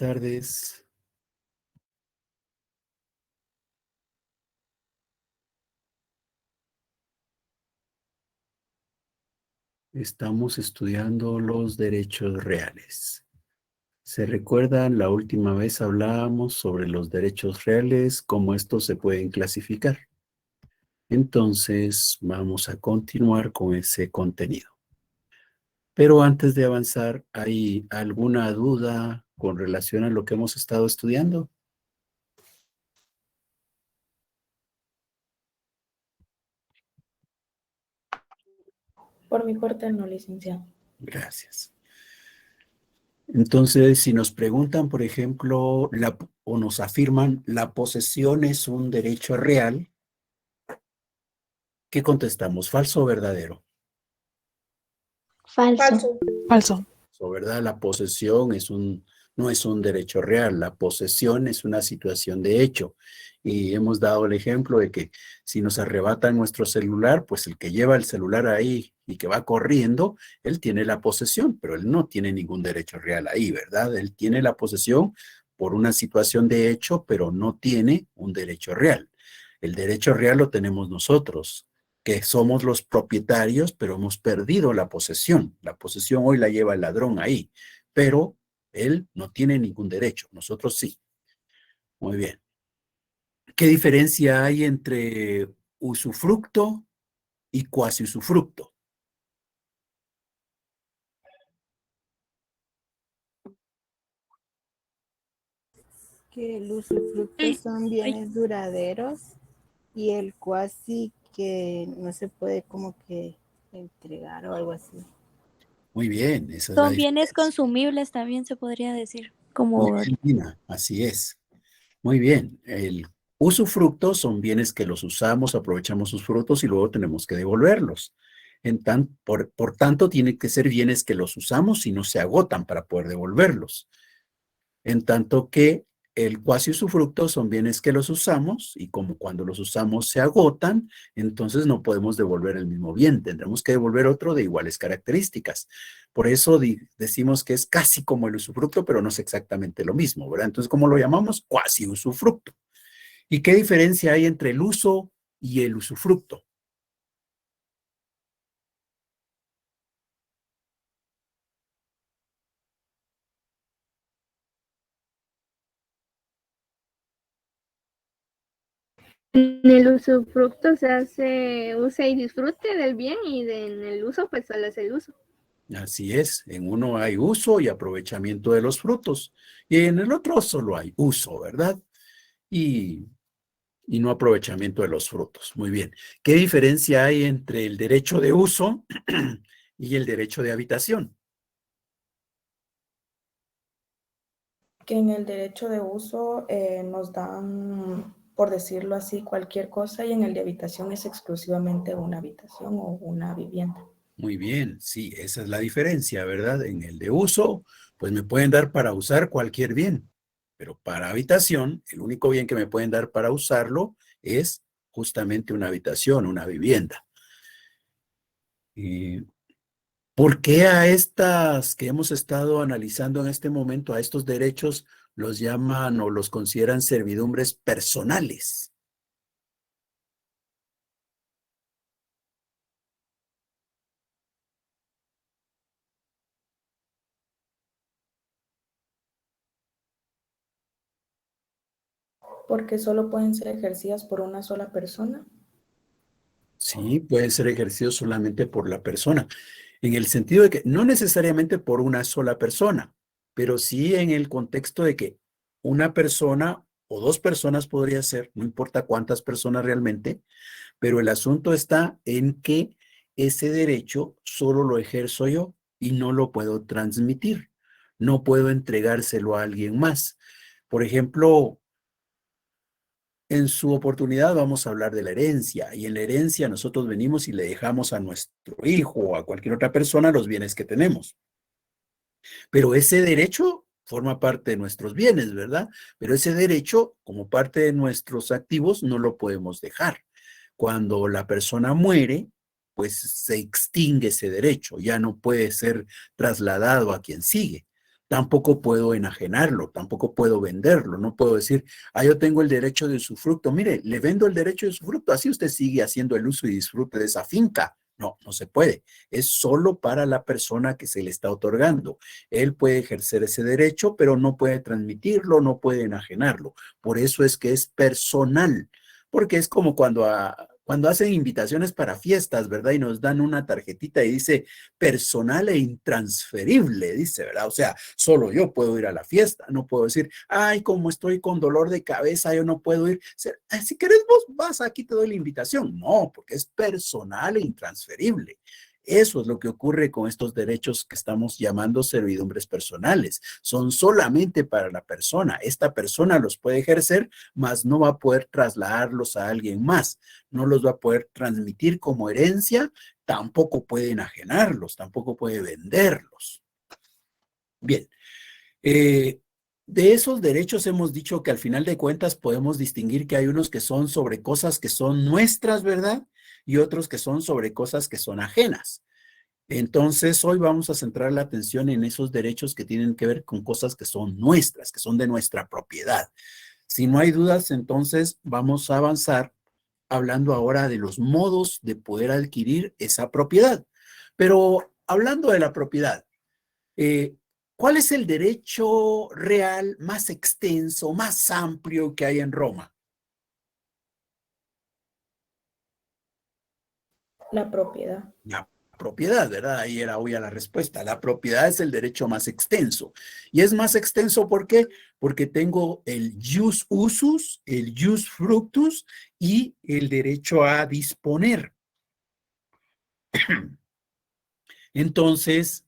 Tardes. Estamos estudiando los derechos reales. ¿Se recuerdan? La última vez hablábamos sobre los derechos reales, cómo estos se pueden clasificar. Entonces, vamos a continuar con ese contenido. Pero antes de avanzar, ¿hay alguna duda con relación a lo que hemos estado estudiando? Por mi parte, no, licenciado. Gracias. Entonces, si nos preguntan, por ejemplo, o nos afirman, la posesión es un derecho real, ¿qué contestamos? ¿Falso o verdadero? Falso. Falso. ¿Verdad? La posesión no es un derecho real, la posesión es una situación de hecho. Y hemos dado el ejemplo de que si nos arrebatan nuestro celular, pues el que lleva el celular ahí y que va corriendo, él tiene la posesión, pero él no tiene ningún derecho real ahí, ¿verdad? Él tiene la posesión por una situación de hecho, pero no tiene un derecho real. El derecho real lo tenemos nosotros, que somos los propietarios, pero hemos perdido la posesión. La posesión hoy la lleva el ladrón ahí, pero él no tiene ningún derecho, nosotros sí. Muy bien. ¿Qué diferencia hay entre usufructo y cuasi usufructo? Que el usufructo son bienes duraderos y el cuasi que no se puede como que entregar o algo así. Muy bien, esa es la Son bienes diferencia. consumibles, también se podría decir. Como Muy bien, Dina, así es. Muy bien. El usufructo son bienes que los usamos, aprovechamos sus frutos y luego tenemos que devolverlos. Por tanto, tienen que ser bienes que los usamos y no se agotan para poder devolverlos. En tanto que el cuasi usufructo son bienes que los usamos y como cuando los usamos se agotan, entonces no podemos devolver el mismo bien, tendremos que devolver otro de iguales características. Por eso decimos que es casi como el usufructo, pero no es exactamente lo mismo, ¿verdad? Entonces, ¿cómo lo llamamos? Cuasi usufructo. ¿Y qué diferencia hay entre el uso y el usufructo? En el usufructo se usa y disfrute del bien y en el uso pues solo es el uso. Así es, en uno hay uso y aprovechamiento de los frutos y en el otro solo hay uso, ¿verdad? Y no aprovechamiento de los frutos. Muy bien. ¿Qué diferencia hay entre el derecho de uso y el derecho de habitación? Que en el derecho de uso nos dan, por decirlo así, cualquier cosa y en el de habitación es exclusivamente una habitación o una vivienda. Muy bien, sí, esa es la diferencia, ¿verdad? En el de uso, pues me pueden dar para usar cualquier bien, pero para habitación, el único bien que me pueden dar para usarlo es justamente una habitación, una vivienda. Y ¿por qué a estas que hemos estado analizando en este momento, a estos derechos, los llaman o los consideran servidumbres personales? Porque solo pueden ser ejercidas por una sola persona. Sí, pueden ser ejercidos solamente por la persona, en el sentido de que no necesariamente por una sola persona, pero sí en el contexto de que una persona o dos personas podría ser, no importa cuántas personas realmente, pero el asunto está en que ese derecho solo lo ejerzo yo y no lo puedo transmitir, no puedo entregárselo a alguien más. Por ejemplo, en su oportunidad vamos a hablar de la herencia y en la herencia nosotros venimos y le dejamos a nuestro hijo o a cualquier otra persona los bienes que tenemos. Pero ese derecho forma parte de nuestros bienes, ¿verdad? Pero ese derecho, como parte de nuestros activos, no lo podemos dejar. Cuando la persona muere, pues se extingue ese derecho, ya no puede ser trasladado a quien sigue. Tampoco puedo enajenarlo, tampoco puedo venderlo, no puedo decir, yo tengo el derecho de usufructo, mire, le vendo el derecho de usufructo, así usted sigue haciendo el uso y disfrute de esa finca. No, no se puede. Es solo para la persona que se le está otorgando. Él puede ejercer ese derecho, pero no puede transmitirlo, no puede enajenarlo. Por eso es que es personal, porque es como cuando hacen invitaciones para fiestas, ¿verdad? Y nos dan una tarjetita y dice personal e intransferible, dice, ¿verdad? O sea, solo yo puedo ir a la fiesta, no puedo decir, ay, como estoy con dolor de cabeza, yo no puedo ir. Si querés vos vas, aquí te doy la invitación. No, porque es personal e intransferible. Eso es lo que ocurre con estos derechos que estamos llamando servidumbres personales. Son solamente para la persona. Esta persona los puede ejercer, mas no va a poder trasladarlos a alguien más. No los va a poder transmitir como herencia, tampoco puede enajenarlos, tampoco puede venderlos. Bien, de esos derechos hemos dicho que al final de cuentas podemos distinguir que hay unos que son sobre cosas que son nuestras, ¿verdad? Y otros que son sobre cosas que son ajenas. Entonces, hoy vamos a centrar la atención en esos derechos que tienen que ver con cosas que son nuestras, que son de nuestra propiedad. Si no hay dudas, entonces vamos a avanzar hablando ahora de los modos de poder adquirir esa propiedad. Pero hablando de la propiedad, ¿cuál es el derecho real más extenso, más amplio que hay en Roma? La propiedad. La propiedad, ¿verdad? Ahí era obvia la respuesta. La propiedad es el derecho más extenso. Y es más extenso, ¿por qué? Porque tengo el jus usus, el jus fructus y el derecho a disponer. Entonces,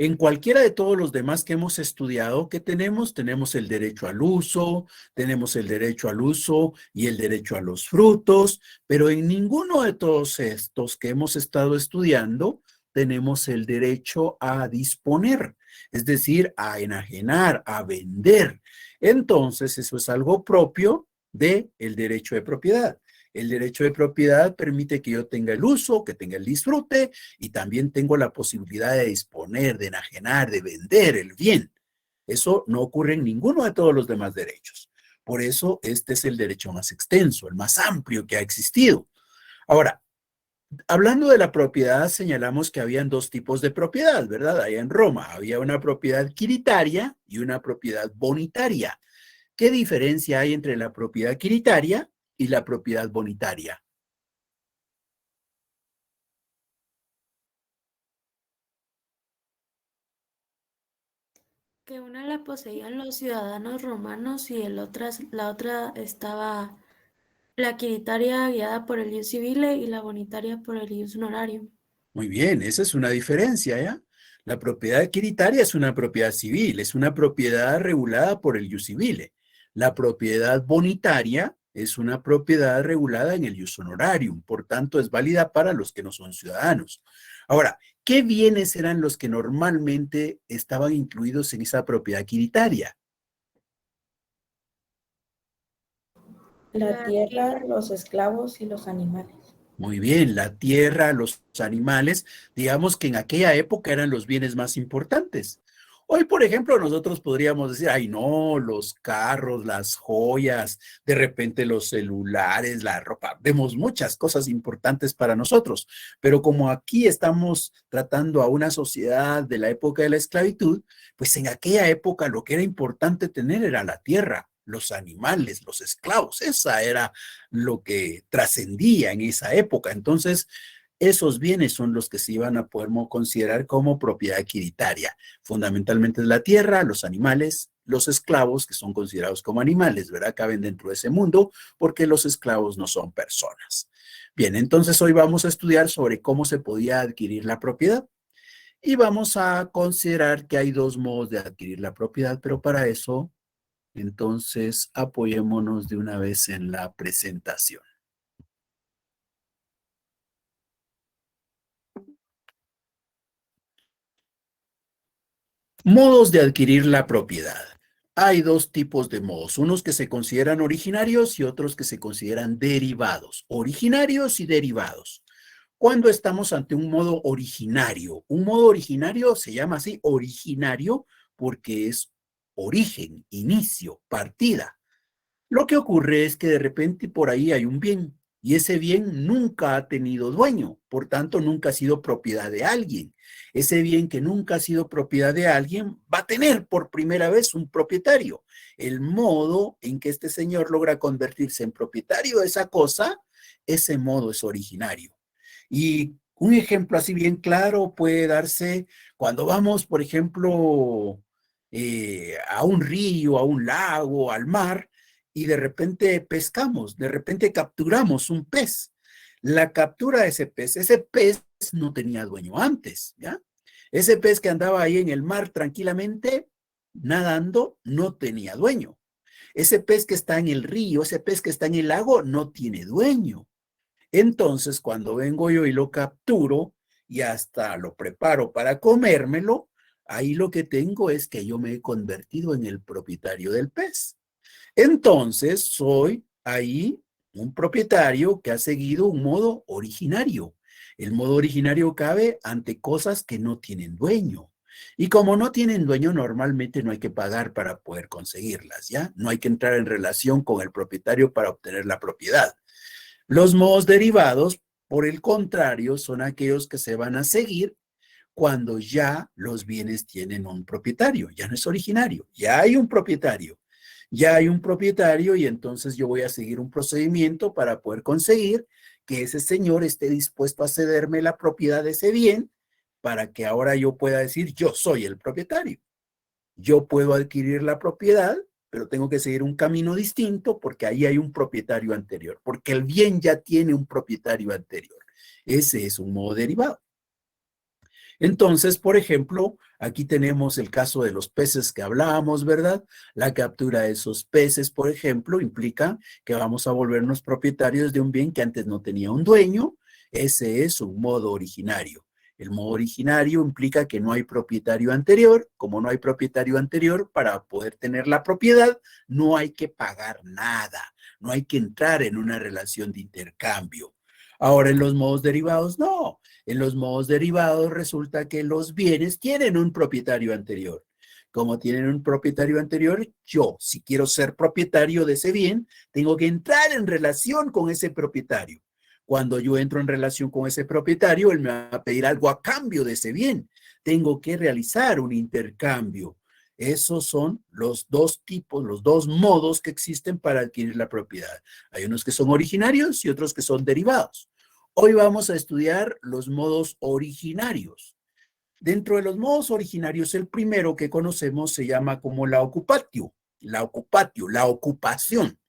en cualquiera de todos los demás que hemos estudiado, ¿qué tenemos? Tenemos el derecho al uso, tenemos el derecho al uso y el derecho a los frutos, pero en ninguno de todos estos que hemos estado estudiando tenemos el derecho a disponer, es decir, a enajenar, a vender. Entonces, eso es algo propio del derecho de propiedad. El derecho de propiedad permite que yo tenga el uso, que tenga el disfrute y también tengo la posibilidad de disponer, de enajenar, de vender el bien. Eso no ocurre en ninguno de todos los demás derechos. Por eso este es el derecho más extenso, el más amplio que ha existido. Ahora, hablando de la propiedad, señalamos que habían dos tipos de propiedad, ¿verdad? Allá en Roma había una propiedad quiritaria y una propiedad bonitaria. ¿Qué diferencia hay entre la propiedad quiritaria y la propiedad bonitaria? Que una la poseían los ciudadanos romanos y la otra estaba la quiritaria guiada por el ius civile y la bonitaria por el ius honorarium. Muy bien, esa es una diferencia, ¿ya? La propiedad quiritaria es una propiedad civil, es una propiedad regulada por el ius civile. La propiedad bonitaria es una propiedad regulada en el ius honorarium, por tanto es válida para los que no son ciudadanos. Ahora, ¿qué bienes eran los que normalmente estaban incluidos en esa propiedad quiritaria? La tierra, los esclavos y los animales. Muy bien, la tierra, los animales, digamos que en aquella época eran los bienes más importantes. Hoy, por ejemplo, nosotros podríamos decir, ay, no, los carros, las joyas, de repente los celulares, la ropa, vemos muchas cosas importantes para nosotros, pero como aquí estamos tratando a una sociedad de la época de la esclavitud, pues en aquella época lo que era importante tener era la tierra, los animales, los esclavos, esa era lo que trascendía en esa época. Entonces, esos bienes son los que se iban a poder considerar como propiedad equiditaria. Fundamentalmente es la tierra, los animales, los esclavos, que son considerados como animales, ¿verdad? Caben dentro de ese mundo porque los esclavos no son personas. Bien, entonces hoy vamos a estudiar sobre cómo se podía adquirir la propiedad. Y vamos a considerar que hay dos modos de adquirir la propiedad, pero para eso, entonces, apoyémonos de una vez en la presentación. Modos de adquirir la propiedad. Hay dos tipos de modos, unos que se consideran originarios y otros que se consideran derivados. Originarios y derivados. cuando estamos ante un modo originario. Un modo originario se llama así, originario, porque es origen, inicio, partida. Lo que ocurre es que de repente por ahí hay un bien y ese bien nunca ha tenido dueño, por tanto nunca ha sido propiedad de alguien. Ese bien que nunca ha sido propiedad de alguien va a tener por primera vez un propietario. El modo en que este señor logra convertirse en propietario de esa cosa, ese modo es originario. Y un ejemplo así bien claro puede darse cuando vamos, por ejemplo, a un río, a un lago, al mar, y de repente pescamos, de repente capturamos un pez. La captura de ese pez no tenía dueño antes, ¿ya? Ese pez que andaba ahí en el mar tranquilamente, nadando, no tenía dueño. Ese pez que está en el río, ese pez que está en el lago, no tiene dueño. Entonces, cuando vengo yo y lo capturo y hasta lo preparo para comérmelo, ahí lo que tengo es que yo me he convertido en el propietario del pez. Entonces, soy ahí un propietario que ha seguido un modo originario. El modo originario cabe ante cosas que no tienen dueño. Y como no tienen dueño, normalmente no hay que pagar para poder conseguirlas, ¿ya? No hay que entrar en relación con el propietario para obtener la propiedad. Los modos derivados, por el contrario, son aquellos que se van a seguir cuando ya los bienes tienen un propietario, ya no es originario, ya hay un propietario. Ya hay un propietario y entonces yo voy a seguir un procedimiento para poder conseguir que ese señor esté dispuesto a cederme la propiedad de ese bien para que ahora yo pueda decir yo soy el propietario. Yo puedo adquirir la propiedad, pero tengo que seguir un camino distinto porque ahí hay un propietario anterior, porque el bien ya tiene un propietario anterior. Ese es un modo derivado. Entonces, por ejemplo, aquí tenemos el caso de los peces que hablábamos, ¿verdad? La captura de esos peces, por ejemplo, implica que vamos a volvernos propietarios de un bien que antes no tenía un dueño. Ese es un modo originario. El modo originario implica que no hay propietario anterior. Como no hay propietario anterior, para poder tener la propiedad, no hay que pagar nada. No hay que entrar en una relación de intercambio. Ahora, en los modos derivados, no. En los modos derivados resulta que los bienes tienen un propietario anterior. Como tienen un propietario anterior, yo, si quiero ser propietario de ese bien, tengo que entrar en relación con ese propietario. Cuando yo entro en relación con ese propietario, él me va a pedir algo a cambio de ese bien. Tengo que realizar un intercambio. Esos son los dos tipos, los dos modos que existen para adquirir la propiedad. Hay unos que son originarios y otros que son derivados. Hoy vamos a estudiar los modos originarios. Dentro de los modos originarios, el primero que conocemos se llama como la occupatio, la ocupación.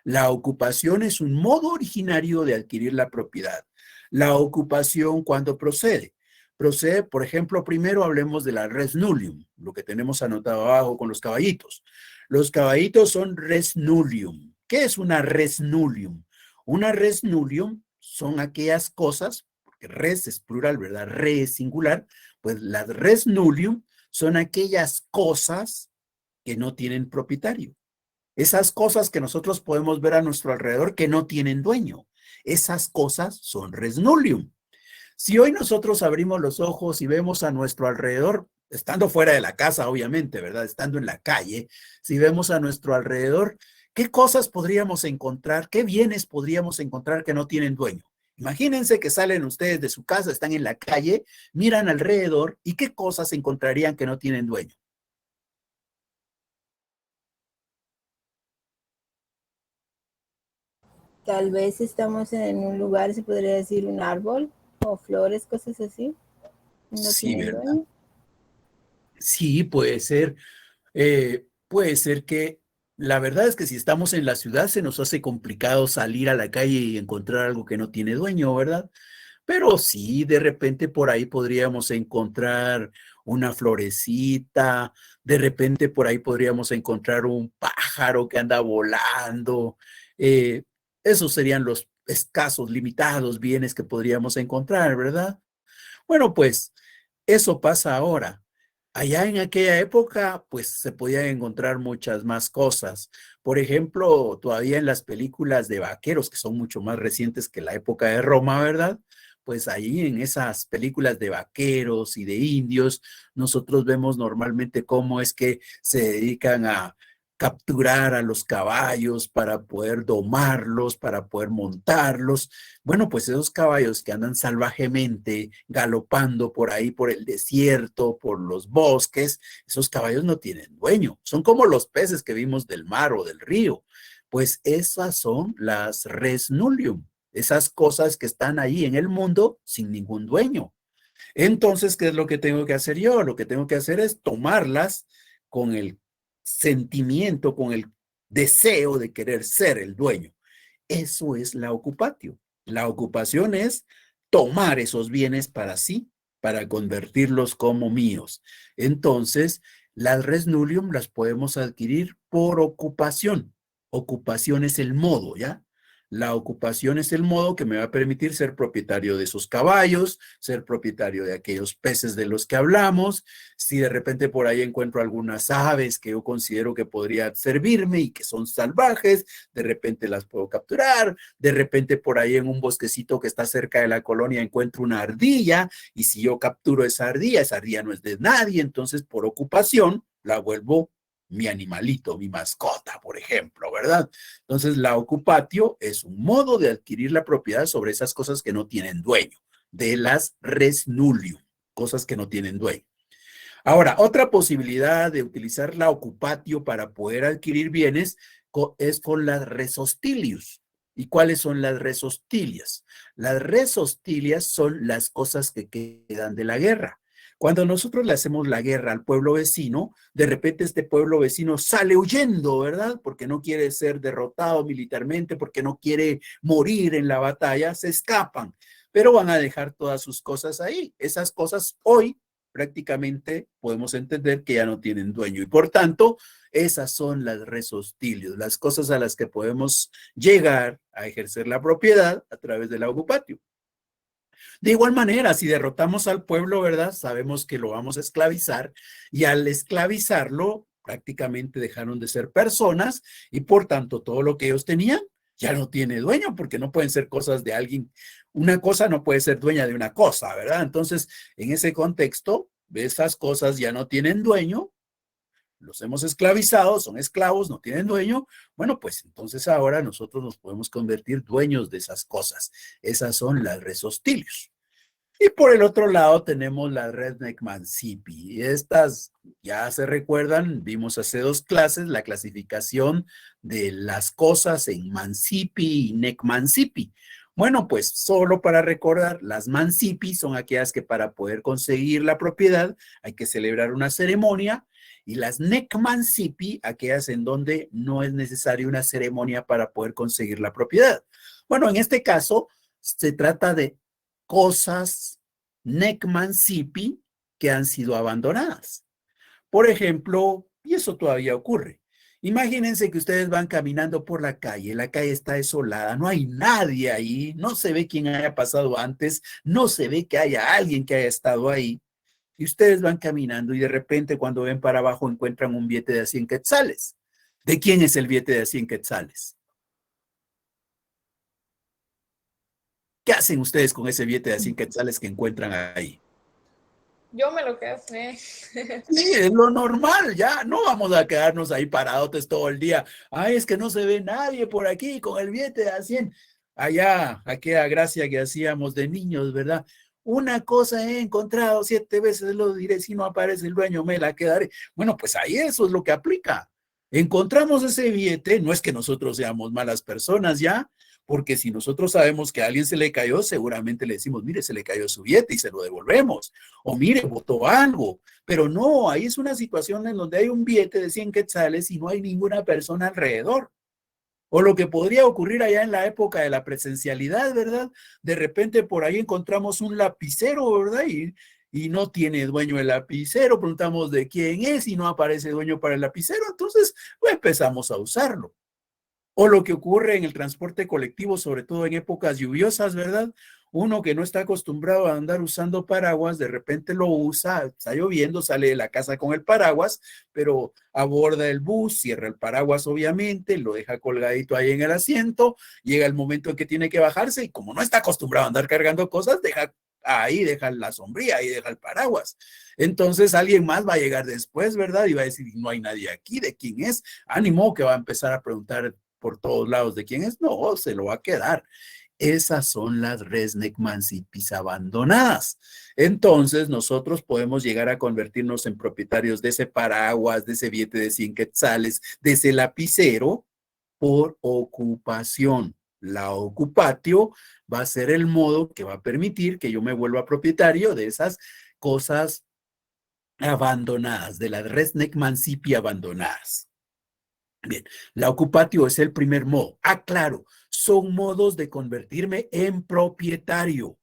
La ocupación es un modo originario de adquirir la propiedad. La ocupación, ¿cuándo procede? Procede, por ejemplo, primero hablemos de la res nullium, lo que tenemos anotado abajo con los caballitos. Los caballitos son res nullium. ¿Qué es una res nullium? Una res nullium son aquellas cosas, porque res es plural, ¿verdad? Re es singular, pues las res nullium son aquellas cosas que no tienen propietario. Esas cosas que nosotros podemos ver a nuestro alrededor que no tienen dueño. Esas cosas son res nullium. Si hoy nosotros abrimos los ojos y vemos a nuestro alrededor, estando fuera de la casa, obviamente, ¿verdad? Estando en la calle, si vemos a nuestro alrededor, ¿qué cosas podríamos encontrar? ¿Qué bienes podríamos encontrar que no tienen dueño? Imagínense que salen ustedes de su casa, están en la calle, miran alrededor y ¿qué cosas encontrarían que no tienen dueño? Tal vez estamos en un lugar, se podría decir un árbol o flores, cosas así. No Sí, tienen ¿verdad? dueño. Sí, puede ser. Puede ser que la verdad es que si estamos en la ciudad se nos hace complicado salir a la calle y encontrar algo que no tiene dueño, ¿verdad? Pero sí, de repente por ahí podríamos encontrar una florecita, de repente por ahí podríamos encontrar un pájaro que anda volando. eh, Esos serían los escasos, limitados bienes que podríamos encontrar, ¿verdad? Bueno, pues eso pasa ahora. Allá en aquella época, pues se podían encontrar muchas más cosas. Por ejemplo, todavía en las películas de vaqueros, que son mucho más recientes que la época de Roma, ¿verdad? pues ahí en esas películas de vaqueros y de indios, nosotros vemos normalmente cómo es que se dedican a capturar a los caballos para poder domarlos, para poder montarlos. Bueno, pues esos caballos que andan salvajemente galopando por ahí, por el desierto, por los bosques, esos caballos no tienen dueño. Son como los peces que vimos del mar o del río. Pues esas son las res nullium, esas cosas que están ahí en el mundo sin ningún dueño. Entonces, ¿qué es lo que tengo que hacer yo? Lo que tengo que hacer es tomarlas con el sentimiento, con el deseo de querer ser el dueño. Eso es la ocupatio. La ocupación es tomar esos bienes para sí, para convertirlos como míos. Entonces, las res nullium las podemos adquirir por ocupación. Ocupación es el modo, ¿ya? La ocupación es el modo que me va a permitir ser propietario de esos caballos, ser propietario de aquellos peces de los que hablamos. Si de repente por ahí encuentro algunas aves que yo considero que podrían servirme y que son salvajes, de repente las puedo capturar. De repente por ahí en un bosquecito que está cerca de la colonia encuentro una ardilla y si yo capturo esa ardilla no es de nadie, entonces por ocupación la vuelvo mi animalito, mi mascota, por ejemplo, ¿verdad? Entonces, la ocupatio es un modo de adquirir la propiedad sobre esas cosas que no tienen dueño, de las res nullium, cosas que no tienen dueño. Ahora, otra posibilidad de utilizar la ocupatio para poder adquirir bienes es con las res hostilius. ¿Y cuáles son las res hostilias? Las res hostilias son las cosas que quedan de la guerra. Cuando nosotros le hacemos la guerra al pueblo vecino, de repente este pueblo vecino sale huyendo, ¿verdad? Porque no quiere ser derrotado militarmente, porque no quiere morir en la batalla, se escapan, pero van a dejar todas sus cosas ahí. Esas cosas hoy prácticamente podemos entender que ya no tienen dueño y por tanto, esas son las res hostilius, las cosas a las que podemos llegar a ejercer la propiedad a través de la ocupatio. De igual manera, si derrotamos al pueblo, ¿verdad? Sabemos que lo vamos a esclavizar y al esclavizarlo prácticamente dejaron de ser personas y por tanto todo lo que ellos tenían ya no tiene dueño porque no pueden ser cosas de alguien. Una cosa no puede ser dueña de una cosa, ¿verdad? Entonces, en ese contexto, esas cosas ya no tienen dueño. Los hemos esclavizado, son esclavos, no tienen dueño. Bueno, pues entonces ahora nosotros nos podemos convertir dueños de esas cosas. Esas son las res hostilius. Y por el otro lado tenemos las res necmancipi. Y estas ya se recuerdan, vimos hace 2 clases la clasificación de las cosas en mancipi y necmancipi. Bueno, pues solo para recordar, las mancipi son aquellas que para poder conseguir la propiedad hay que celebrar una ceremonia. Y las necmancipi, aquellas en donde no es necesaria una ceremonia para poder conseguir la propiedad. Bueno, en este caso se trata de cosas necmancipi que han sido abandonadas. Por ejemplo, y eso todavía ocurre. Imagínense que ustedes van caminando por la calle está desolada, no hay nadie ahí, no se ve quién haya pasado antes, no se ve que haya alguien que haya estado ahí. Y ustedes van caminando y de repente cuando ven para abajo encuentran un billete de 100 quetzales. ¿De quién es el billete de 100 quetzales? ¿Qué hacen ustedes con ese billete de 100 quetzales que encuentran ahí? Yo me lo quedé. Sí, es lo normal, ya no vamos a quedarnos ahí parados todo el día. Ay, es que no se ve nadie por aquí con el billete de 100. Allá, aquella gracia que hacíamos de niños, ¿verdad? Una cosa he encontrado 7 veces, lo diré, si no aparece el dueño me la quedaré. Bueno, pues ahí eso es lo que aplica. Encontramos ese billete, no es que nosotros seamos malas personas ya, porque si nosotros sabemos que a alguien se le cayó, seguramente le decimos, mire, se le cayó su billete y se lo devolvemos. O mire, botó algo. Pero no, ahí es una situación en donde hay un billete de 100 quetzales y no hay ninguna persona alrededor. O lo que podría ocurrir allá en la época de la presencialidad, ¿verdad? De repente por ahí encontramos un lapicero, ¿verdad? Y no tiene dueño el lapicero, preguntamos de quién es y no aparece dueño para el lapicero, entonces pues, empezamos a usarlo. O lo que ocurre en el transporte colectivo, sobre todo en épocas lluviosas, ¿verdad? Uno que no está acostumbrado a andar usando paraguas, de repente lo usa, está lloviendo, sale de la casa con el paraguas, pero aborda el bus, cierra el paraguas obviamente, lo deja colgadito ahí en el asiento, llega el momento en que tiene que bajarse y como no está acostumbrado a andar cargando cosas, deja la sombría, ahí deja el paraguas. Entonces alguien más va a llegar después, ¿verdad? Y va a decir, no hay nadie aquí, ¿de quién es? Ánimo que va a empezar a preguntar por todos lados de quién es. No, se lo va a quedar. Esas son las redneck mansipis abandonadas. Entonces, nosotros podemos llegar a convertirnos en propietarios de ese paraguas, de ese billete de 100 quetzales, de ese lapicero, por ocupación. La ocupatio va a ser el modo que va a permitir que yo me vuelva propietario de esas cosas abandonadas, de las redneck mansipi abandonadas. Bien, la ocupatio es el primer modo. Ah, claro, son modos de convertirme en propietario.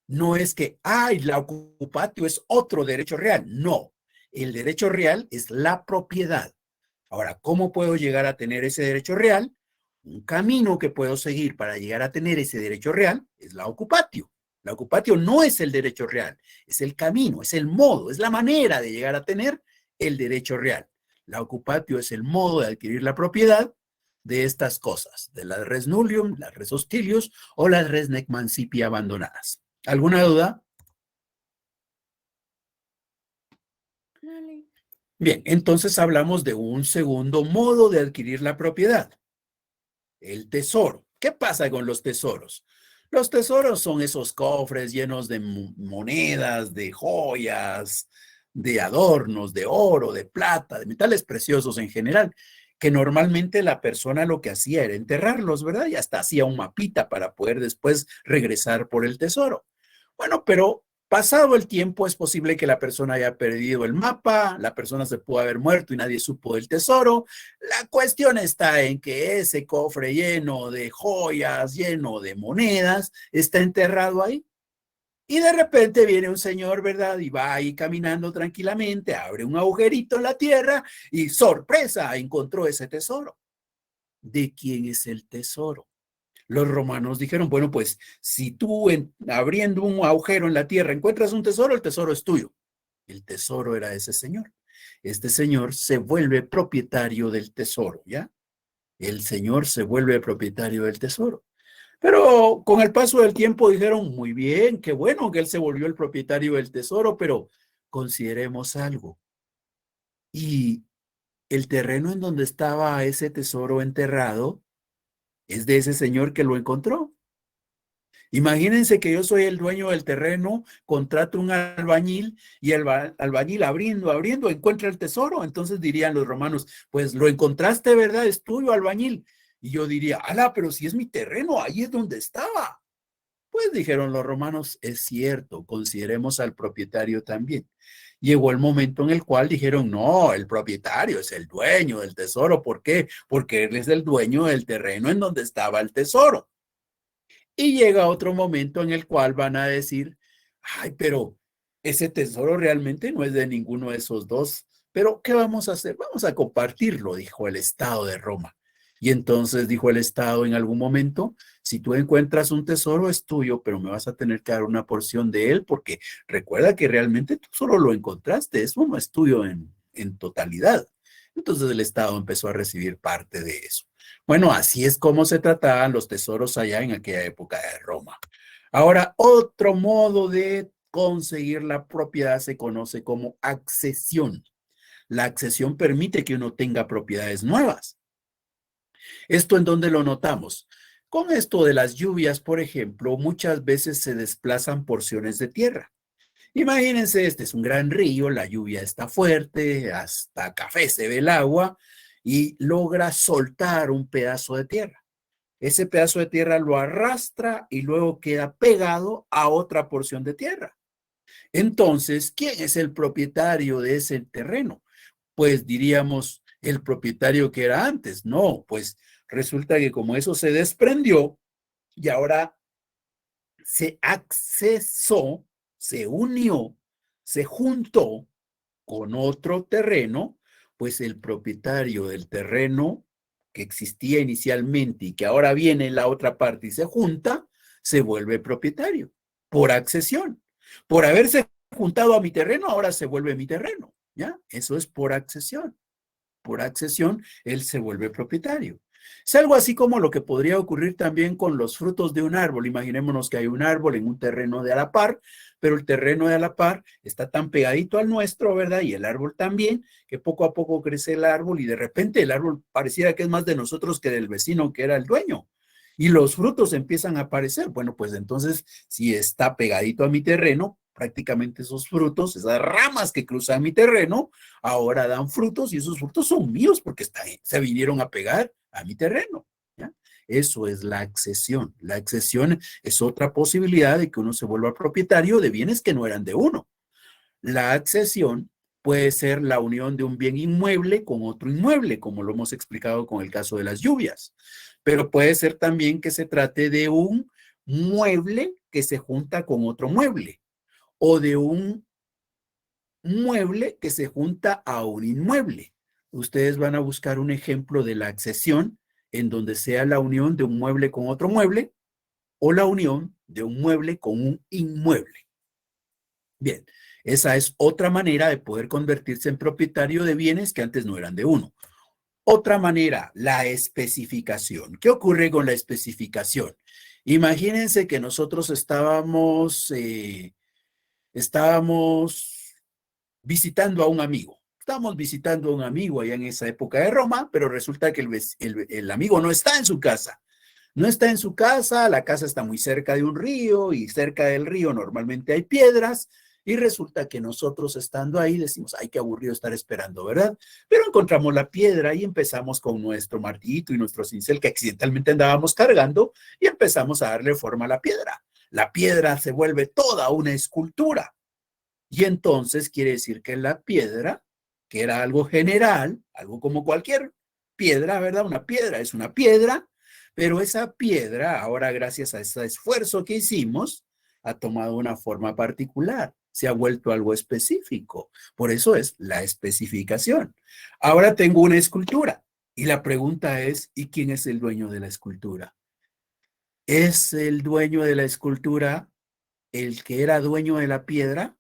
No es que, ay, la ocupatio es otro derecho real. No, el derecho real es la propiedad. Ahora, ¿cómo puedo llegar a tener ese derecho real? Un camino que puedo seguir para llegar a tener ese derecho real es la ocupatio. La ocupatio no es el derecho real, es el camino, es el modo, es la manera de llegar a tener el derecho real. La ocupatio es el modo de adquirir la propiedad de estas cosas, de las res nullium, las res hostilius o las res nec mancipi abandonadas. ¿Alguna duda? Bien, entonces hablamos de un segundo modo de adquirir la propiedad, el tesoro. ¿Qué pasa con los tesoros? Los tesoros son esos cofres llenos de monedas, de joyas, de adornos, de oro, de plata, de metales preciosos en general, que normalmente la persona lo que hacía era enterrarlos, ¿verdad? Y hasta hacía un mapita para poder después regresar por el tesoro. Bueno, pero pasado el tiempo es posible que la persona haya perdido el mapa, la persona se pudo haber muerto y nadie supo del tesoro. La cuestión está en que ese cofre lleno de joyas, lleno de monedas, está enterrado ahí. Y de repente viene un señor, ¿verdad? Y va ahí caminando tranquilamente, abre un agujerito en la tierra y ¡sorpresa! Encontró ese tesoro. ¿De quién es el tesoro? Los romanos dijeron, bueno, pues si tú abriendo un agujero en la tierra encuentras un tesoro, el tesoro es tuyo. El tesoro era ese señor. Este señor se vuelve propietario del tesoro, ¿ya? El señor se vuelve propietario del tesoro. Pero con el paso del tiempo dijeron, muy bien, qué bueno que él se volvió el propietario del tesoro, pero consideremos algo. Y el terreno en donde estaba ese tesoro enterrado es de ese señor que lo encontró. Imagínense que yo soy el dueño del terreno, contrato un albañil y el albañil abriendo, encuentra el tesoro. Entonces dirían los romanos, pues lo encontraste, ¿verdad? Es tuyo, albañil. Y yo diría, ala, pero si es mi terreno, ahí es donde estaba. Pues dijeron los romanos, es cierto, consideremos al propietario también. Llegó el momento en el cual dijeron, no, el propietario es el dueño del tesoro. ¿Por qué? Porque él es el dueño del terreno en donde estaba el tesoro. Y llega otro momento en el cual van a decir, ay, pero ese tesoro realmente no es de ninguno de esos dos. Pero, ¿qué vamos a hacer? Vamos a compartirlo, dijo el Estado de Roma. Y entonces dijo el Estado en algún momento, si tú encuentras un tesoro es tuyo, pero me vas a tener que dar una porción de él, porque recuerda que realmente tú solo lo encontraste, eso no es tuyo en totalidad. Entonces el Estado empezó a recibir parte de eso. Bueno, así es como se trataban los tesoros allá en aquella época de Roma. Ahora, otro modo de conseguir la propiedad se conoce como accesión. La accesión permite que uno tenga propiedades nuevas. ¿Esto en dónde lo notamos? Con esto de las lluvias, por ejemplo, muchas veces se desplazan porciones de tierra. Imagínense, este es un gran río, la lluvia está fuerte, hasta café se ve el agua y logra soltar un pedazo de tierra. Ese pedazo de tierra lo arrastra y luego queda pegado a otra porción de tierra. Entonces, ¿quién es el propietario de ese terreno? Pues diríamos el propietario que era antes. No, pues resulta que como eso se desprendió y ahora se accesó, se unió, se juntó con otro terreno, pues el propietario del terreno que existía inicialmente y que ahora viene en la otra parte y se junta, se vuelve propietario por accesión. Por haberse juntado a mi terreno, ahora se vuelve mi terreno, ¿ya? Eso es por accesión. Por accesión, él se vuelve propietario. Es algo así como lo que podría ocurrir también con los frutos de un árbol. Imaginémonos que hay un árbol en un terreno de a la par, pero el terreno de a la par está tan pegadito al nuestro, ¿verdad? Y el árbol también, que poco a poco crece el árbol y de repente el árbol pareciera que es más de nosotros que del vecino que era el dueño. Y los frutos empiezan a aparecer. Bueno, pues entonces, si está pegadito a mi terreno, prácticamente esos frutos, esas ramas que cruzan mi terreno, ahora dan frutos y esos frutos son míos porque se vinieron a pegar a mi terreno, ¿ya? Eso es la accesión. La accesión es otra posibilidad de que uno se vuelva propietario de bienes que no eran de uno. La accesión puede ser la unión de un bien inmueble con otro inmueble, como lo hemos explicado con el caso de las lluvias. Pero puede ser también que se trate de un mueble que se junta con otro mueble, o de un mueble que se junta a un inmueble. Ustedes van a buscar un ejemplo de la accesión en donde sea la unión de un mueble con otro mueble o la unión de un mueble con un inmueble. Bien, esa es otra manera de poder convertirse en propietario de bienes que antes no eran de uno. Otra manera, la especificación. ¿Qué ocurre con la especificación? Imagínense que nosotros estábamos visitando a un amigo. Estábamos visitando a un amigo allá en esa época de Roma, pero resulta que el amigo no está en su casa. No está en su casa, la casa está muy cerca de un río y cerca del río normalmente hay piedras y resulta que nosotros estando ahí decimos, ay, qué aburrido estar esperando, ¿verdad? Pero encontramos la piedra y empezamos con nuestro martillito y nuestro cincel que accidentalmente andábamos cargando y empezamos a darle forma a la piedra. La piedra se vuelve toda una escultura. Y entonces quiere decir que la piedra, que era algo general, algo como cualquier piedra, ¿verdad? Una piedra es una piedra, pero esa piedra, ahora gracias a ese esfuerzo que hicimos, ha tomado una forma particular, se ha vuelto algo específico. Por eso es la especificación. Ahora tengo una escultura y la pregunta es, ¿y quién es el dueño de la escultura? ¿Es el dueño de la escultura el que era dueño de la piedra?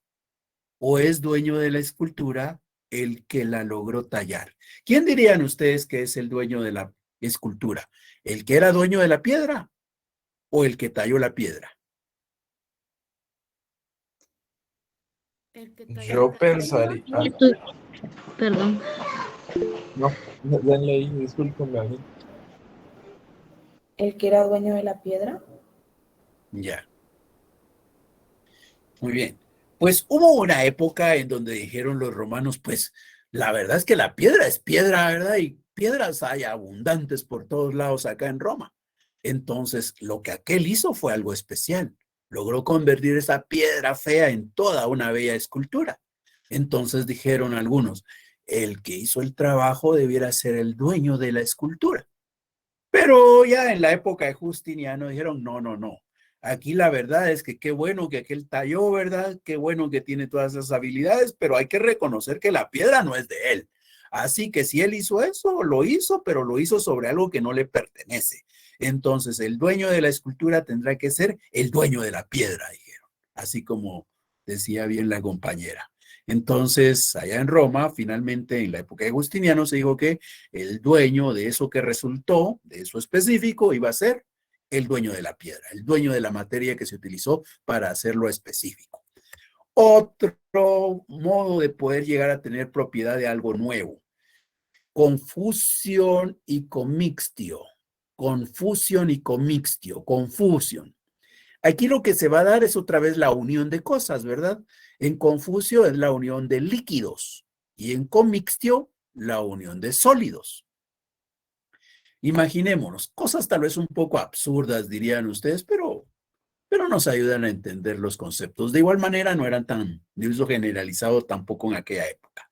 ¿O es dueño de la escultura el que la logró tallar? ¿Quién dirían ustedes que es el dueño de la escultura? ¿El que era dueño de la piedra o el que talló la piedra? El que talló Yo la pensaría. Perdón. No, ya leí, discúlpame a mí. ¿El que era dueño de la piedra? Ya. Muy bien. Pues hubo una época en donde dijeron los romanos, pues la verdad es que la piedra es piedra, ¿verdad? Y piedras hay abundantes por todos lados acá en Roma. Entonces, lo que aquel hizo fue algo especial. Logró convertir esa piedra fea en toda una bella escultura. Entonces dijeron algunos, el que hizo el trabajo debiera ser el dueño de la escultura. Pero ya en la época de Justiniano dijeron, no, no, no. Aquí la verdad es que qué bueno que aquel talló, ¿verdad? Qué bueno que tiene todas esas habilidades, pero hay que reconocer que la piedra no es de él. Así que si él hizo eso, lo hizo, pero lo hizo sobre algo que no le pertenece. Entonces, el dueño de la escultura tendrá que ser el dueño de la piedra, dijeron. Así como decía bien la compañera. Entonces, allá en Roma, finalmente, en la época de Justiniano, se dijo que el dueño de eso que resultó, de eso específico, iba a ser el dueño de la piedra, el dueño de la materia que se utilizó para hacerlo específico. Otro modo de poder llegar a tener propiedad de algo nuevo. Confusión y comixtio. Confusión y comixtio. Confusión. Aquí lo que se va a dar es otra vez la unión de cosas, ¿verdad? En confusio es la unión de líquidos y en comixtio la unión de sólidos. Imaginémonos, cosas tal vez un poco absurdas, dirían ustedes, pero nos ayudan a entender los conceptos. De igual manera, no eran tan de uso generalizado tampoco en aquella época.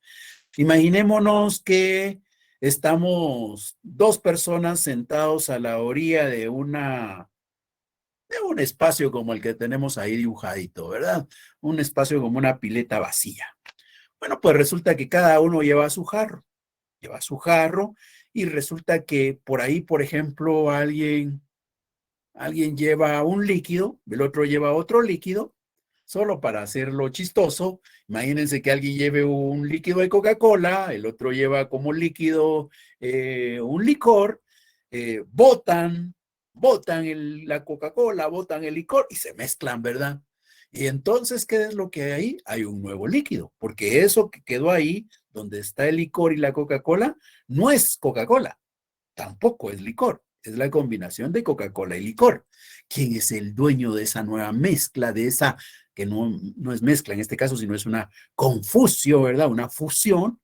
Imaginémonos que estamos dos personas sentados a la orilla de un espacio como el que tenemos ahí dibujadito, ¿verdad? Un espacio como una pileta vacía. Bueno, pues resulta que cada uno lleva su jarro y resulta que por ahí, por ejemplo, alguien Alguien lleva un líquido, el otro lleva otro líquido, solo para hacerlo chistoso. Imagínense que alguien lleve un líquido de Coca-Cola, el otro lleva como líquido un licor, botan la Coca-Cola, botan el licor y se mezclan, ¿verdad? Y entonces, ¿qué es lo que hay ahí? Hay un nuevo líquido, porque eso que quedó ahí, donde está el licor y la Coca-Cola, no es Coca-Cola, tampoco es licor, es la combinación de Coca-Cola y licor. ¿Quién es el dueño de esa nueva mezcla, de esa, que no es mezcla en este caso, sino es una confusio, ¿verdad? Una fusión.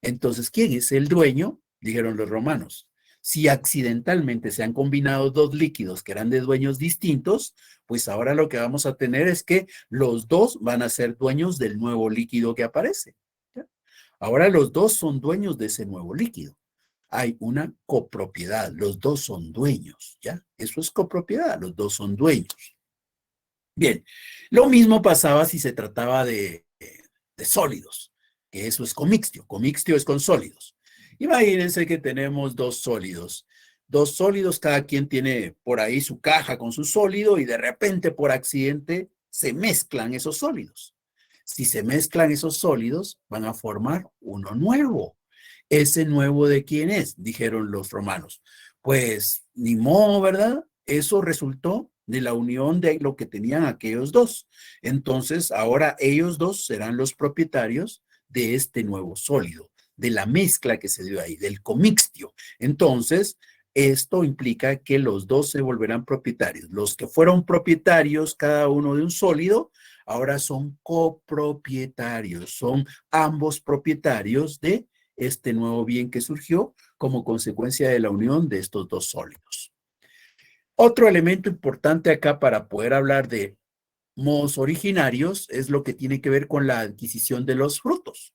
Entonces, ¿quién es el dueño? Dijeron los romanos. Si accidentalmente se han combinado dos líquidos que eran de dueños distintos, pues ahora lo que vamos a tener es que los dos van a ser dueños del nuevo líquido que aparece. ¿Ya? Ahora los dos son dueños de ese nuevo líquido. Hay una copropiedad, los dos son dueños, ¿ya? Eso es copropiedad, los dos son dueños. Bien, lo mismo pasaba si se trataba de sólidos, que eso es comixtio. Comixtio es con sólidos. Imagínense que tenemos dos sólidos, cada quien tiene por ahí su caja con su sólido y de repente por accidente se mezclan esos sólidos. Si se mezclan esos sólidos, van a formar uno nuevo. ¿Ese nuevo de quién es? Dijeron los romanos. Pues ni modo, ¿verdad? Eso resultó de la unión de lo que tenían aquellos dos. Entonces, ahora ellos dos serán los propietarios de este nuevo sólido, de la mezcla que se dio ahí, del comixtio. Entonces, esto implica que los dos se volverán propietarios. Los que fueron propietarios cada uno de un sólido, ahora son copropietarios, son ambos propietarios de este nuevo bien que surgió como consecuencia de la unión de estos dos sólidos. Otro elemento importante acá para poder hablar de modos originarios es lo que tiene que ver con la adquisición de los frutos.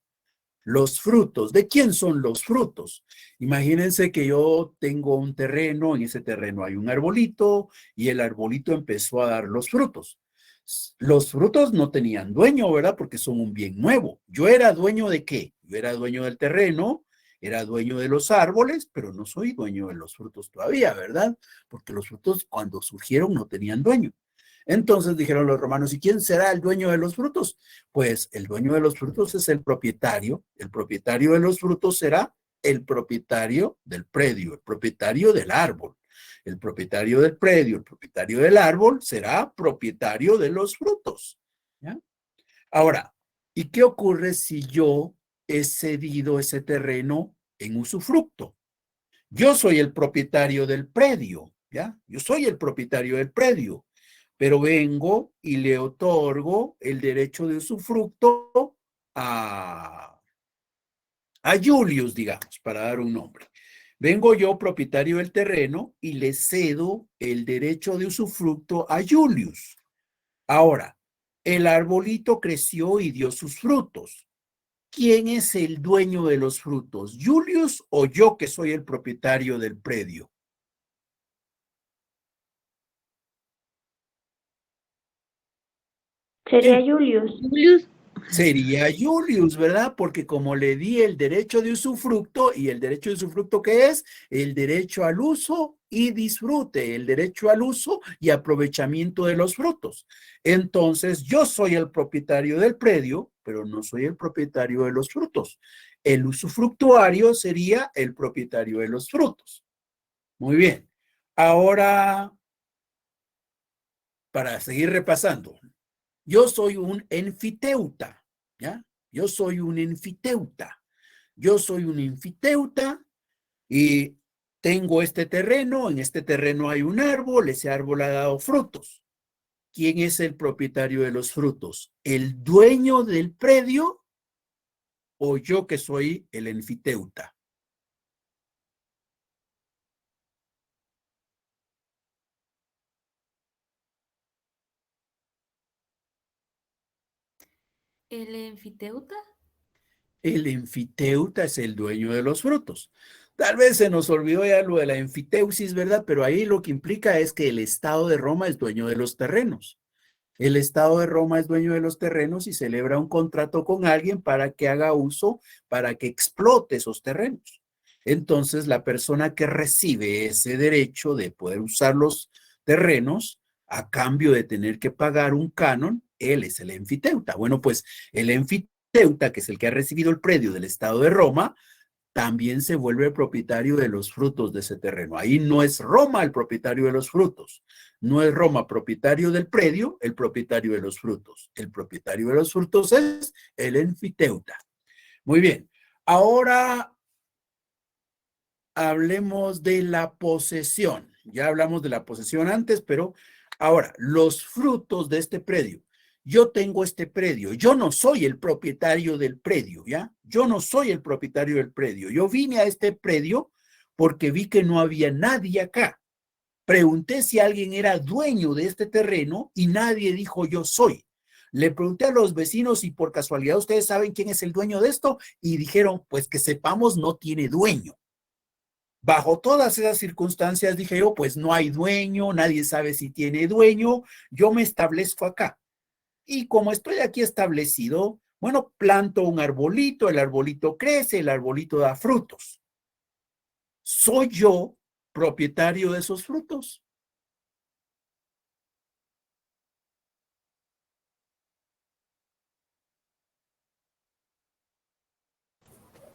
Los frutos, ¿de quién son los frutos? Imagínense que yo tengo un terreno, en ese terreno hay un arbolito y el arbolito empezó a dar los frutos. Los frutos no tenían dueño, ¿verdad? Porque son un bien nuevo. ¿Yo era dueño de qué? Yo era dueño del terreno, era dueño de los árboles, pero no soy dueño de los frutos todavía, ¿verdad? Porque los frutos cuando surgieron no tenían dueño. Entonces dijeron los romanos, ¿y quién será el dueño de los frutos? Pues el dueño de los frutos es el propietario de los frutos será el propietario del predio, el propietario del árbol. El propietario del predio, el propietario del árbol será propietario de los frutos. ¿Ya? Ahora, ¿y qué ocurre si yo he cedido ese terreno en usufructo? Yo soy el propietario del predio, ¿ya? Yo soy el propietario del predio, pero vengo y le otorgo el derecho de usufructo a Julius, digamos, para dar un nombre. Vengo yo, propietario del terreno, y le cedo el derecho de usufructo a Julius. Ahora, el arbolito creció y dio sus frutos. ¿Quién es el dueño de los frutos? ¿Julius o yo que soy el propietario del predio? Sería Julius. Julius, Sería Julius, ¿verdad? Porque como le di el derecho de usufructo, y el derecho de usufructo, ¿qué es? El derecho al uso y disfrute, el derecho al uso y aprovechamiento de los frutos. Entonces, yo soy el propietario del predio, pero no soy el propietario de los frutos. El usufructuario sería el propietario de los frutos. Muy bien. Ahora, para seguir repasando, yo soy un enfiteuta, ¿ya? Yo soy un enfiteuta. Yo soy un enfiteuta y tengo este terreno. En este terreno hay un árbol. Ese árbol ha dado frutos. ¿Quién es el propietario de los frutos? ¿El dueño del predio o yo que soy el enfiteuta? ¿El enfiteuta? El enfiteuta es el dueño de los frutos. Tal vez se nos olvidó ya lo de la enfiteusis, ¿verdad? Pero ahí lo que implica es que el Estado de Roma es dueño de los terrenos. El Estado de Roma es dueño de los terrenos y celebra un contrato con alguien para que haga uso, para que explote esos terrenos. Entonces, la persona que recibe ese derecho de poder usar los terrenos a cambio de tener que pagar un canon. Él es el enfiteuta. Bueno, pues el enfiteuta, que es el que ha recibido el predio del Estado de Roma, también se vuelve propietario de los frutos de ese terreno. Ahí no es Roma el propietario de los frutos. No es Roma propietario del predio, el propietario de los frutos. El propietario de los frutos es el enfiteuta. Muy bien. Ahora hablemos de la posesión. Ya hablamos de la posesión antes, pero ahora, los frutos de este predio. Yo tengo este predio. Yo no soy el propietario del predio, ¿ya? Yo no soy el propietario del predio. Yo vine a este predio porque vi que no había nadie acá. Pregunté si alguien era dueño de este terreno y nadie dijo yo soy. Le pregunté a los vecinos si por casualidad ustedes saben quién es el dueño de esto y dijeron, pues que sepamos, no tiene dueño. Bajo todas esas circunstancias dije yo, pues no hay dueño, nadie sabe si tiene dueño, yo me establezco acá. Y como estoy aquí establecido, bueno, planto un arbolito, el arbolito crece, el arbolito da frutos. ¿Soy yo propietario de esos frutos?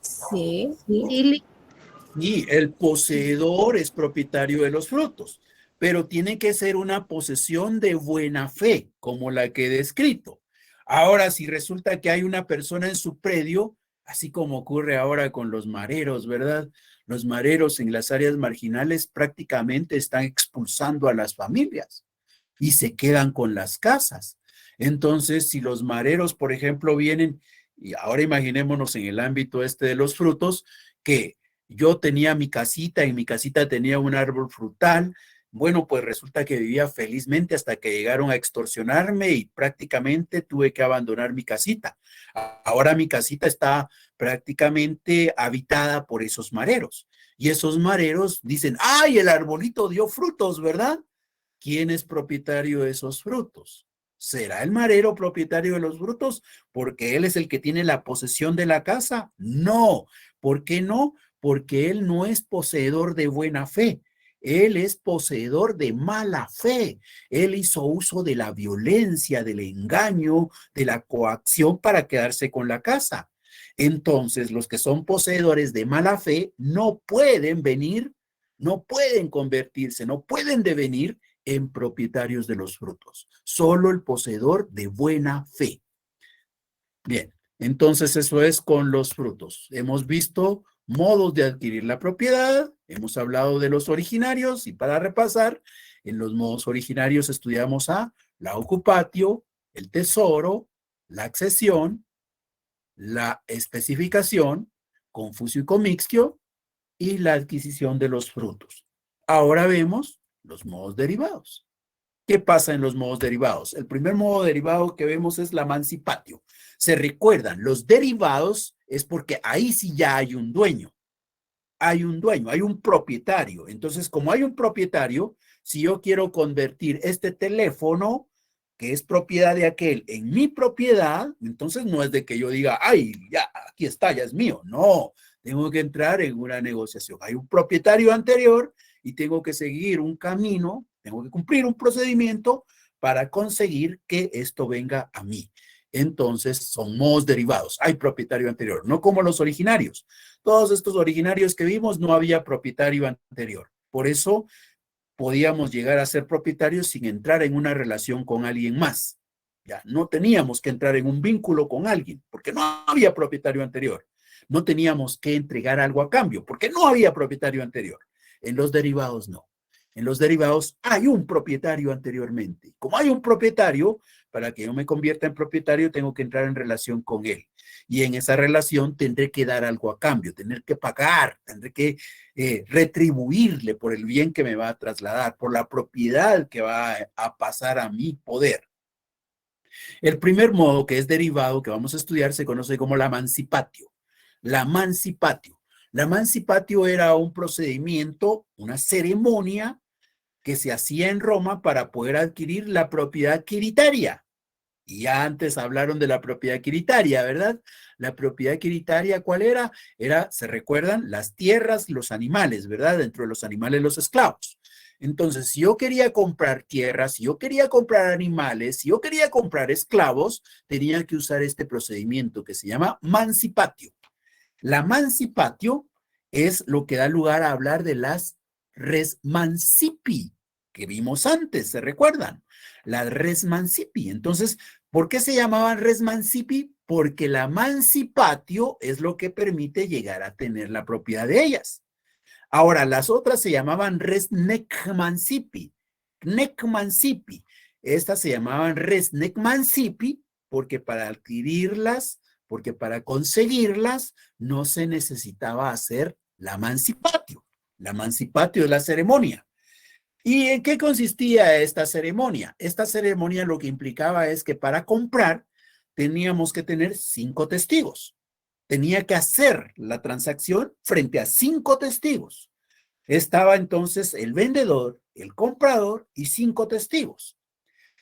Sí, Sí, Y el poseedor es propietario de los frutos, pero tiene que ser una posesión de buena fe, como la que he descrito. Ahora, si resulta que hay una persona en su predio, así como ocurre ahora con los mareros, ¿verdad? Los mareros en las áreas marginales prácticamente están expulsando a las familias y se quedan con las casas. Entonces, si los mareros, por ejemplo, vienen, y ahora imaginémonos en el ámbito este de los frutos, que yo tenía mi casita, en mi casita tenía un árbol frutal, bueno, pues resulta que vivía felizmente hasta que llegaron a extorsionarme y prácticamente tuve que abandonar mi casita. Ahora mi casita está prácticamente habitada por esos mareros. Y esos mareros dicen, ¡ay, el arbolito dio frutos!, ¿verdad? ¿Quién es propietario de esos frutos? ¿Será el marero propietario de los frutos porque él es el que tiene la posesión de la casa? No. ¿Por qué no? Porque él no es poseedor de buena fe. Él es poseedor de mala fe. Él hizo uso de la violencia, del engaño, de la coacción para quedarse con la casa. Entonces, los que son poseedores de mala fe no pueden venir, no pueden convertirse, no pueden devenir en propietarios de los frutos. Solo el poseedor de buena fe. Bien, entonces eso es con los frutos. Hemos visto modos de adquirir la propiedad, hemos hablado de los originarios y para repasar, en los modos originarios estudiamos a la occupatio, el tesoro, la accesión, la especificación, confusio y commixtio y la adquisición de los frutos. Ahora vemos los modos derivados. ¿Qué pasa en los modos derivados? El primer modo derivado que vemos es la mancipatio. Se recuerdan, los derivados es porque ahí sí ya hay un dueño. Hay un dueño, hay un propietario. Entonces, como hay un propietario, si yo quiero convertir este teléfono, que es propiedad de aquel, en mi propiedad, entonces no es de que yo diga, ay, ya, aquí está, ya es mío. No, tengo que entrar en una negociación. Hay un propietario anterior y tengo que seguir un camino, tengo que cumplir un procedimiento para conseguir que esto venga a mí. Entonces, son modos derivados. Hay propietario anterior, no como los originarios. Todos estos originarios que vimos no había propietario anterior. Por eso podíamos llegar a ser propietarios sin entrar en una relación con alguien más. Ya no teníamos que entrar en un vínculo con alguien porque no había propietario anterior. No teníamos que entregar algo a cambio porque no había propietario anterior. En los derivados no. En los derivados hay un propietario anteriormente. Como hay un propietario, para que yo me convierta en propietario tengo que entrar en relación con él. Y en esa relación tendré que dar algo a cambio, tendré que pagar, tendré que retribuirle por el bien que me va a trasladar, por la propiedad que va a pasar a mi poder. El primer modo, que es derivado, que vamos a estudiar, se conoce como la mancipatio. La mancipatio. La mancipatio era un procedimiento, una ceremonia que se hacía en Roma para poder adquirir la propiedad quiritaria. Y ya antes hablaron de la propiedad adquiritaria, ¿verdad? La propiedad adquiritaria, ¿cuál era? ¿se recuerdan? Las tierras, los animales, ¿verdad? Dentro de los animales, los esclavos. Entonces, si yo quería comprar tierras, si yo quería comprar animales, si yo quería comprar esclavos, tenía que usar este procedimiento que se llama mancipatio. La mancipatio es lo que da lugar a hablar de las res mancipi, que vimos antes, ¿se recuerdan? La res mancipi. Entonces, ¿por qué se llamaban res mancipi? Porque la mancipatio es lo que permite llegar a tener la propiedad de ellas. Ahora, las otras se llamaban res nec mancipi. Nec mancipi. Estas se llamaban res nec mancipi porque para adquirirlas, porque para conseguirlas, no se necesitaba hacer la mancipatio. La mancipatio es la ceremonia. ¿Y en qué consistía esta ceremonia? Esta ceremonia lo que implicaba es que para comprar teníamos que tener 5 testigos. Tenía que hacer la transacción frente a 5 testigos. Estaba entonces el vendedor, el comprador y 5 testigos.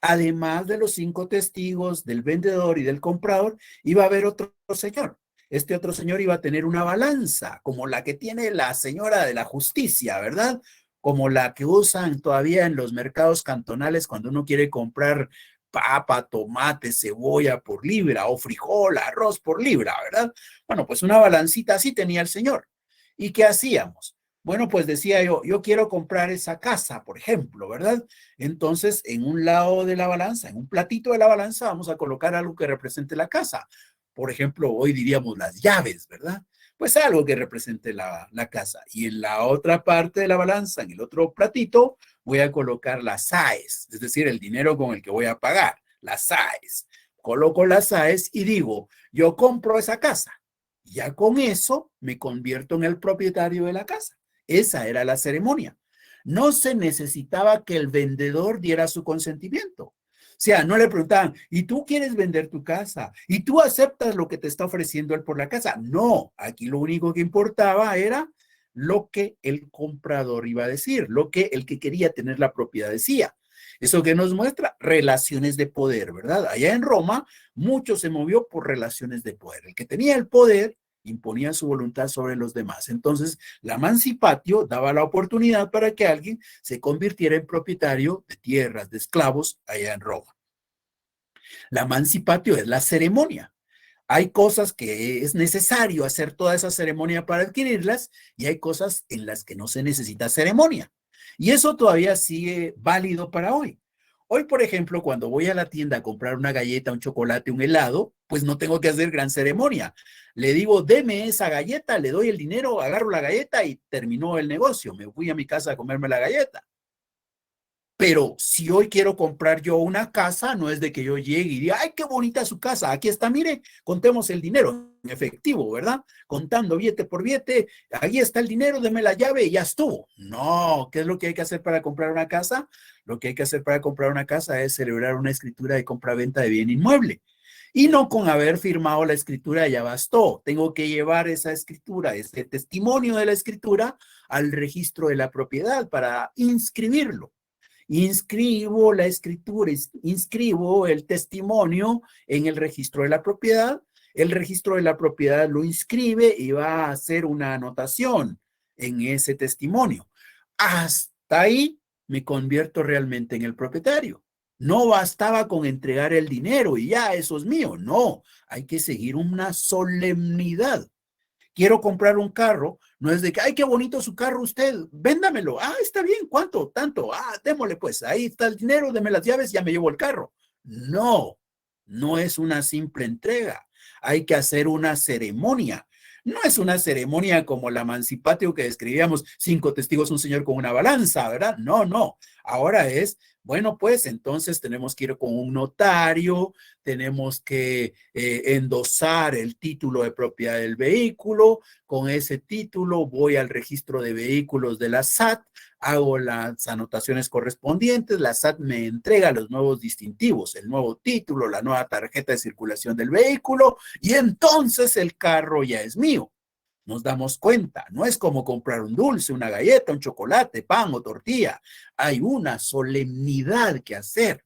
Además de los 5 testigos del vendedor y del comprador, iba a haber otro señor. Este otro señor iba a tener una balanza, como la que tiene la señora de la justicia, ¿verdad? Como la que usan todavía en los mercados cantonales cuando uno quiere comprar papa, tomate, cebolla por libra o frijol, arroz por libra, ¿verdad? Bueno, pues una balancita así tenía el señor. ¿Y qué hacíamos? Bueno, pues decía yo quiero comprar esa casa, por ejemplo, ¿verdad? Entonces, en un lado de la balanza, en un platito de la balanza, vamos a colocar algo que represente la casa. Por ejemplo, hoy diríamos las llaves, ¿verdad? Pues algo que represente la casa. Y en la otra parte de la balanza, en el otro platito, voy a colocar las SAES, es decir, el dinero con el que voy a pagar, las SAES. Coloco las SAES y digo, yo compro esa casa. Ya con eso me convierto en el propietario de la casa. Esa era la ceremonia. No se necesitaba que el vendedor diera su consentimiento. O sea, no le preguntaban, ¿y tú quieres vender tu casa? ¿Y tú aceptas lo que te está ofreciendo él por la casa? No, aquí lo único que importaba era lo que el comprador iba a decir, lo que el que quería tener la propiedad decía. Eso que nos muestra relaciones de poder, ¿verdad? Allá en Roma, mucho se movió por relaciones de poder. El que tenía el poder imponía su voluntad sobre los demás. Entonces, la mancipatio daba la oportunidad para que alguien se convirtiera en propietario de tierras, de esclavos allá en Roma. La mancipatio es la ceremonia. Hay cosas que es necesario hacer toda esa ceremonia para adquirirlas y hay cosas en las que no se necesita ceremonia. Y eso todavía sigue válido para hoy. Hoy, por ejemplo, cuando voy a la tienda a comprar una galleta, un chocolate, un helado, pues no tengo que hacer gran ceremonia. Le digo, deme esa galleta, le doy el dinero, agarro la galleta y terminó el negocio. Me fui a mi casa a comerme la galleta. Pero si hoy quiero comprar yo una casa, no es de que yo llegue y diga, ¡ay, qué bonita su casa! Aquí está, mire, contemos el dinero en efectivo, ¿verdad? Contando billete por billete, ahí está el dinero, deme la llave y ya estuvo. No, ¿qué es lo que hay que hacer para comprar una casa? Lo que hay que hacer para comprar una casa es celebrar una escritura de compra-venta de bien inmueble. Y no con haber firmado la escritura ya bastó. Tengo que llevar esa escritura, este testimonio de la escritura, al registro de la propiedad para inscribirlo. Inscribo la escritura, inscribo el testimonio en el registro de la propiedad. El registro de la propiedad lo inscribe y va a hacer una anotación en ese testimonio. Hasta ahí me convierto realmente en el propietario. No bastaba con entregar el dinero y ya, eso es mío. No, hay que seguir una solemnidad. Quiero comprar un carro, no es de que, ay, qué bonito su carro usted, véndamelo. Ah, está bien, ¿cuánto? Tanto. Ah, démosle pues, ahí está el dinero, deme las llaves, ya me llevo el carro. No, no es una simple entrega. Hay que hacer una ceremonia. No es una ceremonia como la mancipatio que describíamos, 5 testigos, un señor con una balanza, ¿verdad? No, no. Ahora es, bueno, pues entonces tenemos que ir con un notario, tenemos que endosar el título de propiedad del vehículo. Con ese título voy al registro de vehículos de la SAT, hago las anotaciones correspondientes, la SAT me entrega los nuevos distintivos, el nuevo título, la nueva tarjeta de circulación del vehículo y entonces el carro ya es mío. Nos damos cuenta, no es como comprar un dulce, una galleta, un chocolate, pan o tortilla. Hay una solemnidad que hacer.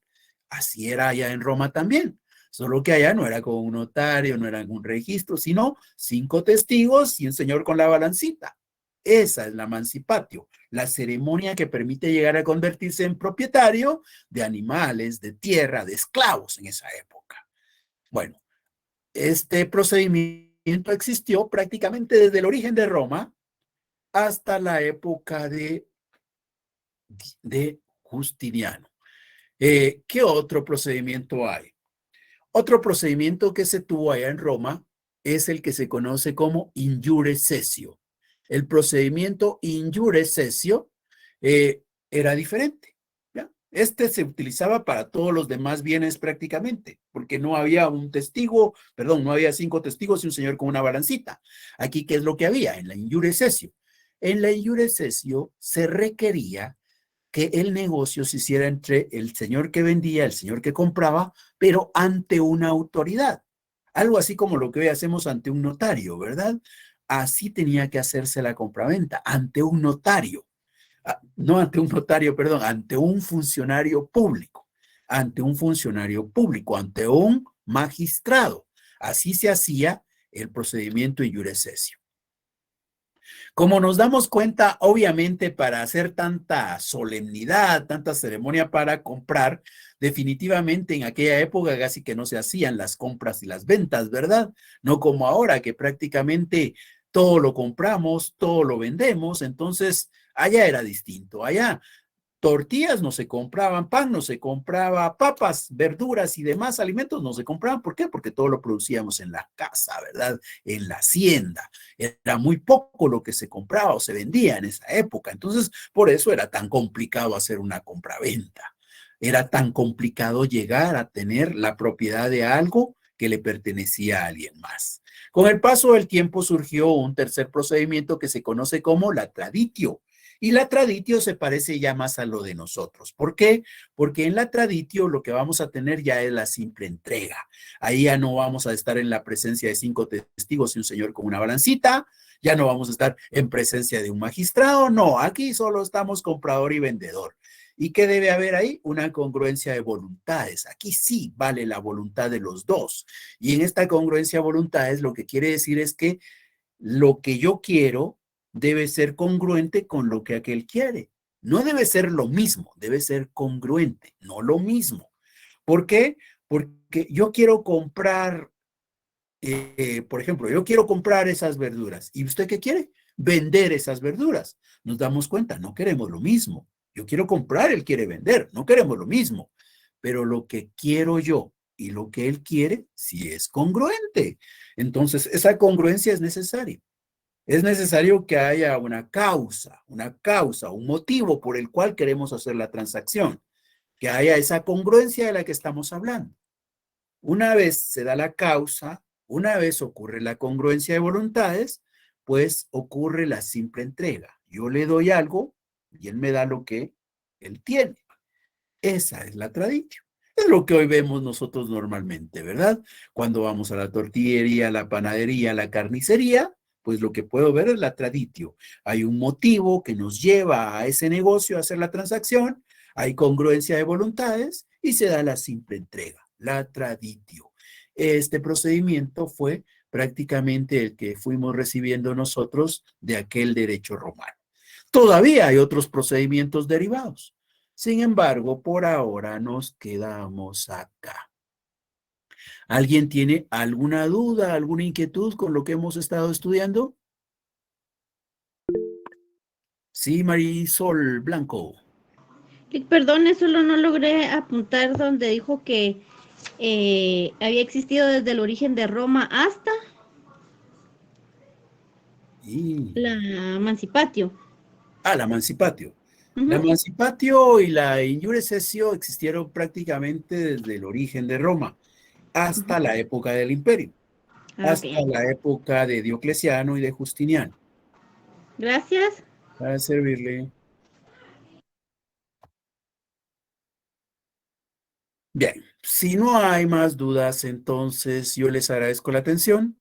Así era allá en Roma también. Solo que allá no era con un notario, no era en un registro, sino 5 testigos y un señor con la balancita. Esa es la mancipatio, la ceremonia que permite llegar a convertirse en propietario de animales, de tierra, de esclavos en esa época. Bueno, este procedimiento existió prácticamente desde el origen de Roma hasta la época de Justiniano. ¿Qué otro procedimiento hay? Otro procedimiento que se tuvo allá en Roma es el que se conoce como injure cessio. El procedimiento injure cessio era diferente. ¿ya? Este se utilizaba para todos los demás bienes prácticamente, porque no había un testigo, perdón, no había 5 testigos y un señor con una balancita. Aquí, ¿qué es lo que había? En la injure cessio. En la injure cessio se requería que el negocio se hiciera entre el señor que vendía, el señor que compraba, pero ante una autoridad. Algo así como lo que hoy hacemos ante un notario, ¿verdad? Así tenía que hacerse la compraventa, ante un notario. No ante un notario, perdón, ante un funcionario público. Ante un funcionario público, ante un magistrado. Así se hacía el procedimiento iure cessio. Como nos damos cuenta, obviamente para hacer tanta solemnidad, tanta ceremonia para comprar, definitivamente en aquella época casi que no se hacían las compras y las ventas, ¿verdad? No como ahora que prácticamente todo lo compramos, todo lo vendemos, entonces allá era distinto. Allá tortillas no se compraban, pan no se compraba, papas, verduras y demás alimentos no se compraban. ¿Por qué? Porque todo lo producíamos en la casa, ¿verdad? En la hacienda. Era muy poco lo que se compraba o se vendía en esa época. Entonces, por eso era tan complicado hacer una compraventa. Era tan complicado llegar a tener la propiedad de algo que le pertenecía a alguien más. Con el paso del tiempo surgió un tercer procedimiento que se conoce como la traditio. Y la traditio se parece ya más a lo de nosotros. ¿Por qué? Porque en la traditio lo que vamos a tener ya es la simple entrega. Ahí ya no vamos a estar en la presencia de 5 testigos y un señor con una balancita. Ya no vamos a estar en presencia de un magistrado. No, aquí solo estamos comprador y vendedor. ¿Y qué debe haber ahí? Una congruencia de voluntades. Aquí sí vale la voluntad de los dos. Y en esta congruencia de voluntades lo que quiere decir es que lo que yo quiero debe ser congruente con lo que aquel quiere. No debe ser lo mismo, debe ser congruente, no lo mismo. ¿Por qué? Porque yo quiero comprar, por ejemplo, yo quiero comprar esas verduras. ¿Y usted qué quiere? Vender esas verduras. Nos damos cuenta, no queremos lo mismo. Yo quiero comprar, él quiere vender, no queremos lo mismo. Pero lo que quiero yo y lo que él quiere, sí es congruente. Entonces, esa congruencia es necesaria. Es necesario que haya una causa, un motivo por el cual queremos hacer la transacción, que haya esa congruencia de la que estamos hablando. Una vez se da la causa, una vez ocurre la congruencia de voluntades, pues ocurre la simple entrega. Yo le doy algo y él me da lo que él tiene. Esa es la tradición. Es lo que hoy vemos nosotros normalmente, ¿verdad? Cuando vamos a la tortillería, a la panadería, a la carnicería, pues lo que puedo ver es la traditio. Hay un motivo que nos lleva a ese negocio a hacer la transacción, hay congruencia de voluntades y se da la simple entrega, la traditio. Este procedimiento fue prácticamente el que fuimos recibiendo nosotros de aquel derecho romano. Todavía hay otros procedimientos derivados. Sin embargo, por ahora nos quedamos acá. ¿Alguien tiene alguna duda, alguna inquietud con lo que hemos estado estudiando? Sí, Marisol Blanco. Perdone, solo no logré apuntar donde dijo que había existido desde el origen de Roma hasta la Mancipatio. La Mancipatio. La Mancipatio y la Injure Cessio existieron prácticamente desde el origen de Roma hasta la época del Imperio, hasta la época de Diocleciano y de Justiniano. Gracias. Para servirle. Bien, si no hay más dudas, entonces yo les agradezco la atención.